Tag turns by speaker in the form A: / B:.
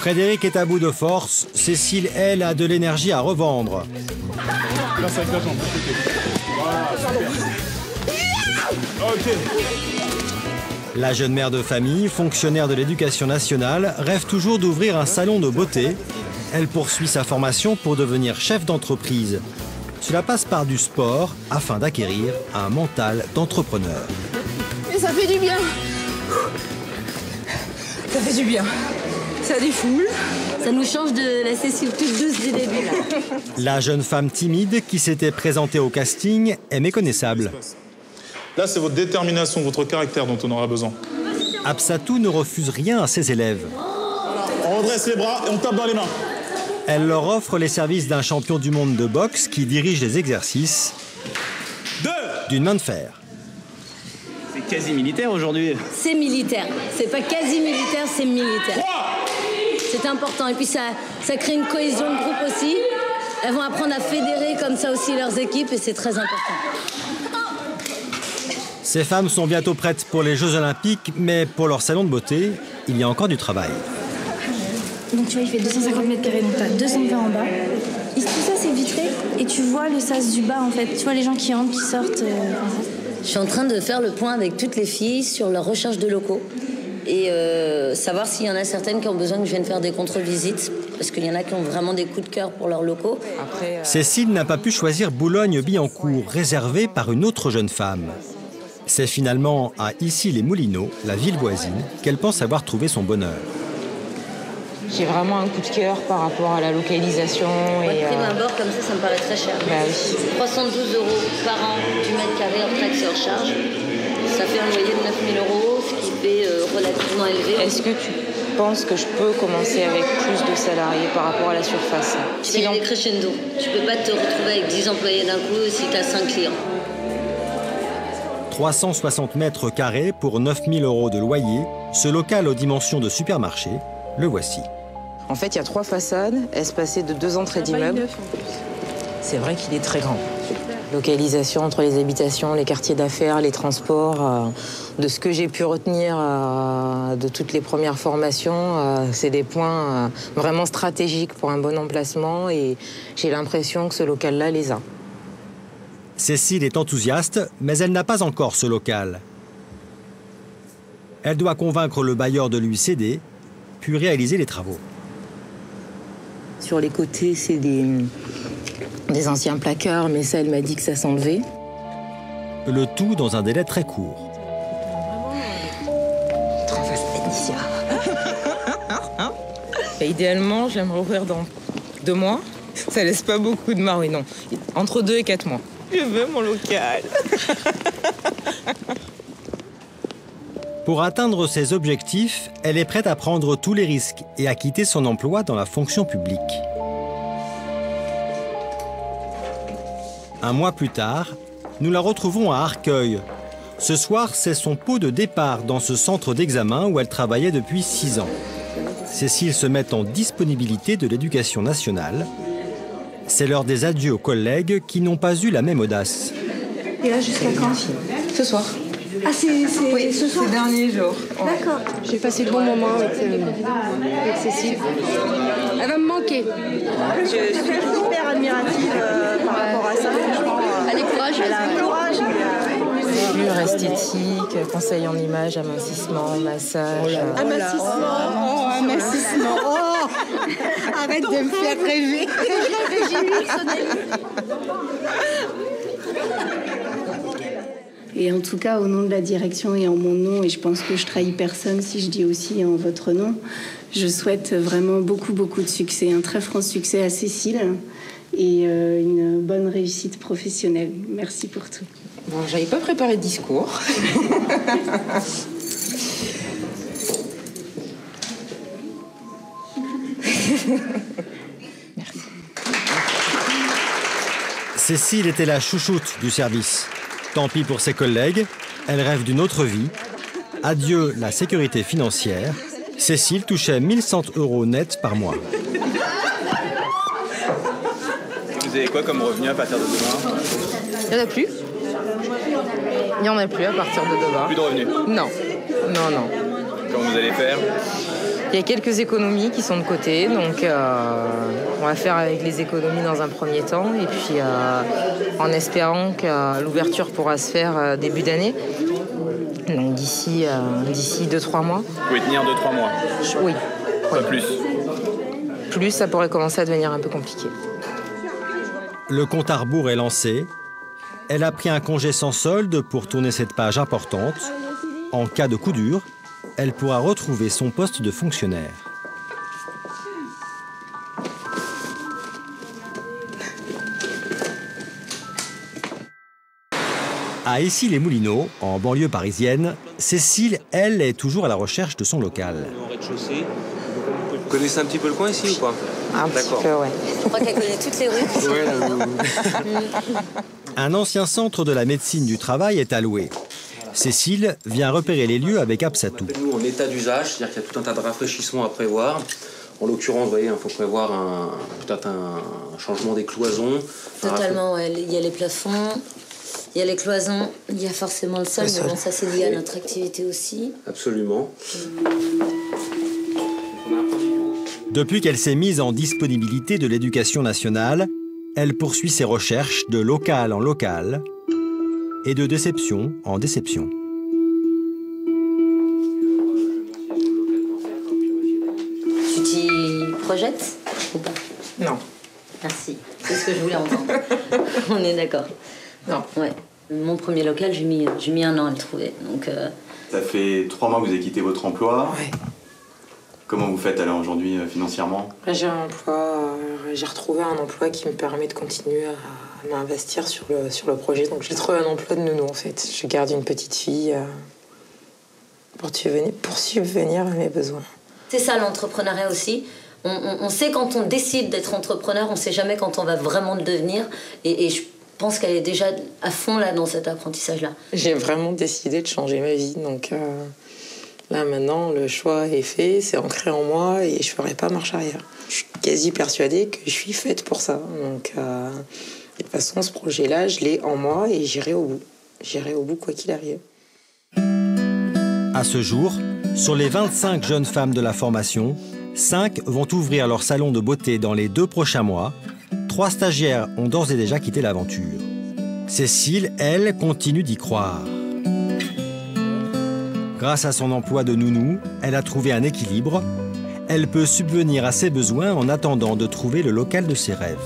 A: Frédéric est à bout de force. Cécile, elle, a de l'énergie à revendre.
B: Place avec la jambe. Voilà, super. Ok.
A: La jeune mère de famille, fonctionnaire de l'éducation nationale, rêve toujours d'ouvrir un salon de beauté. Elle poursuit sa formation pour devenir chef d'entreprise. Cela passe par du sport afin d'acquérir un mental d'entrepreneur.
C: Et ça fait du bien. Ça fait du bien. Ça défoule.
D: Ça nous change de la Cécile toute douce du début, là.
A: La jeune femme timide qui s'était présentée au casting est méconnaissable.
B: Là, c'est votre détermination, votre caractère dont on aura besoin.
A: Absatou ne refuse rien à ses élèves.
B: On redresse les bras et on tape dans les mains.
A: Elle leur offre les services d'un champion du monde de boxe qui dirige les exercices d'une main de fer.
E: C'est quasi militaire aujourd'hui.
D: C'est militaire. C'est pas quasi militaire, c'est militaire. C'est important. Et puis ça crée une cohésion de groupe aussi. Elles vont apprendre à fédérer comme ça aussi leurs équipes et c'est très important.
A: Ces femmes sont bientôt prêtes pour les Jeux Olympiques, mais pour leur salon de beauté, il y a encore du travail.
F: Donc tu vois, il fait 250 mètres carrés, donc tu as 220 en bas. Et tout ça, c'est vitré. Et tu vois le sas du bas, en fait. Tu vois les gens qui entrent, qui sortent.
D: Je suis en train de faire le point avec toutes les filles sur leur recherche de locaux. Et savoir s'il y en a certaines qui ont besoin que je vienne faire des contre-visites. Parce qu'il y en a qui ont vraiment des coups de cœur pour leurs locaux.
A: Cécile n'a pas pu choisir Boulogne-Billancourt, réservée par une autre jeune femme. C'est finalement à Issy-les-Moulineaux, la ville voisine, qu'elle pense avoir trouvé son bonheur.
G: J'ai vraiment un coup de cœur par rapport à la localisation.
D: Ouais, de prime abord, comme ça me paraît très cher.
G: Bah oui.
D: 312 € par an du mètre carré hors taxe et hors charge. Ça fait un loyer de 9 000 €, ce qui fait relativement élevé.
G: Est-ce que tu penses que je peux commencer avec plus de salariés par rapport à la surface?
D: C'est des crescendo. Tu peux pas te retrouver avec 10 employés d'un coup si tu as 5 clients.
A: 360 mètres carrés pour 9 000 € de loyer, ce local aux dimensions de supermarché, le voici.
G: En fait, il y a 3 façades, espacées de 2 entrées d'immeubles. C'est vrai qu'il est très grand. Localisation entre les habitations, les quartiers d'affaires, les transports. De ce que j'ai pu retenir de toutes les premières formations, c'est des points vraiment stratégiques pour un bon emplacement et j'ai l'impression que ce local-là les a.
A: Cécile est enthousiaste, mais elle n'a pas encore ce local. Elle doit convaincre le bailleur de lui céder, puis réaliser les travaux.
G: Sur les côtés, c'est des anciens placards, mais ça, elle m'a dit que ça s'enlevait.
A: Le tout dans un délai très court.
G: Idéalement, j'aimerais ouvrir dans 2 mois. Ça laisse pas beaucoup de marge, non. Entre 2 et 4 mois. Je veux mon local.
A: Pour atteindre ses objectifs, elle est prête à prendre tous les risques et à quitter son emploi dans la fonction publique. Un mois plus tard, nous la retrouvons à Arcueil. Ce soir, c'est son pot de départ dans ce centre d'examen où elle travaillait depuis 6 ans. Cécile se met en disponibilité de l'éducation nationale. C'est l'heure des adieux aux collègues qui n'ont pas eu la même audace.
F: Et là, jusqu'à quand?
C: Ce soir.
F: Ah, c'est ce soir?
C: Ces derniers jours.
F: D'accord.
C: J'ai passé de bons moments avec Cécile. Elle va me manquer.
H: Je suis hyper admirative par rapport à ça, franchement.
C: Elle est courageuse.
H: Elle a un courage.
G: Mur esthétique, conseil en images, amincissement, massage.
H: Amincissement. Amincissement. Oh, arrête de me faire rêver.
F: Et en tout cas, au nom de la direction et en mon nom, et je pense que je trahis personne si je dis aussi en votre nom, je souhaite vraiment beaucoup de succès, un très franc succès à Cécile et une bonne réussite professionnelle. Merci pour tout.
G: Bon, j'avais pas préparé de discours.
F: Merci.
A: Cécile était la chouchoute du service. Tant pis pour ses collègues, elle rêve d'une autre vie. Adieu la sécurité financière. Cécile touchait 1 100 € net par mois.
E: Vous avez quoi comme revenu à partir de demain?
G: Il n'y en a plus. Il n'y en a plus à partir de demain.
E: Plus de revenus?
G: Non.
E: Comment vous allez faire?
G: Il y a quelques économies qui sont de côté, donc on va faire avec les économies dans un premier temps, et puis en espérant que l'ouverture pourra se faire début d'année, donc d'ici 2-3 mois.
E: Vous pouvez tenir 2-3 mois?
G: Oui.
E: Pas plus?
G: Plus, ça pourrait commencer à devenir un peu compliqué.
A: Le compte à rebours est lancé. Elle a pris un congé sans solde pour tourner cette page importante. En cas de coup dur, elle pourra retrouver son poste de fonctionnaire. À Issy-les-Moulineaux, en banlieue parisienne, Cécile, elle, est toujours à la recherche de son local.
I: Vous connaissez un petit peu le coin ici ou pas?
G: Un petit peu, ouais.
D: Je crois qu'elle connaît toutes les rues.
A: Un ancien centre de la médecine du travail est alloué. Cécile vient repérer les lieux avec Absatou.
I: Nous, en état d'usage, c'est-à-dire qu'il y a tout un tas de rafraîchissements à prévoir. En l'occurrence, vous voyez, il faut prévoir peut-être un changement des cloisons.
D: Totalement, ouais. Il y a les plafonds, il y a les cloisons, il y a forcément le sol, mais bon, ça c'est lié à notre activité aussi.
I: Absolument.
A: Depuis qu'elle s'est mise en disponibilité de l'éducation nationale, elle poursuit ses recherches de local en local et de déception en déception.
D: Tu t'y projettes ou pas?
G: Non.
D: Merci, c'est ce que je voulais entendre. On est d'accord.
G: Non.
D: Ouais. Mon premier local, j'ai mis 1 an à le trouver. Donc,
J: Ça fait 3 mois que vous avez quitté votre emploi.
G: Ouais.
J: Comment vous faites alors aujourd'hui financièrement?
G: J'ai retrouvé un emploi qui me permet de continuer à m'investir sur le projet. Donc j'ai trouvé un emploi de nounou en fait. Je garde une petite fille pour subvenir à mes besoins.
D: c'est ça l'entrepreneuriat aussi. On sait quand on décide d'être entrepreneur, on sait jamais quand on va vraiment le devenir. Et je pense qu'elle est déjà à fond là dans cet apprentissage-là.
G: J'ai vraiment décidé de changer ma vie. Donc là maintenant, le choix est fait, c'est ancré en moi et je ferai pas marche arrière. Je suis quasi persuadée que je suis faite pour ça. Donc de toute façon, ce projet-là, je l'ai en moi et j'irai au bout. J'irai au bout quoi qu'il arrive.
A: À ce jour, sur les 25 jeunes femmes de la formation, 5 vont ouvrir leur salon de beauté dans les 2 prochains mois. 3 stagiaires ont d'ores et déjà quitté l'aventure. Cécile, elle, continue d'y croire. Grâce à son emploi de nounou, elle a trouvé un équilibre. Elle peut subvenir à ses besoins en attendant de trouver le local de ses rêves.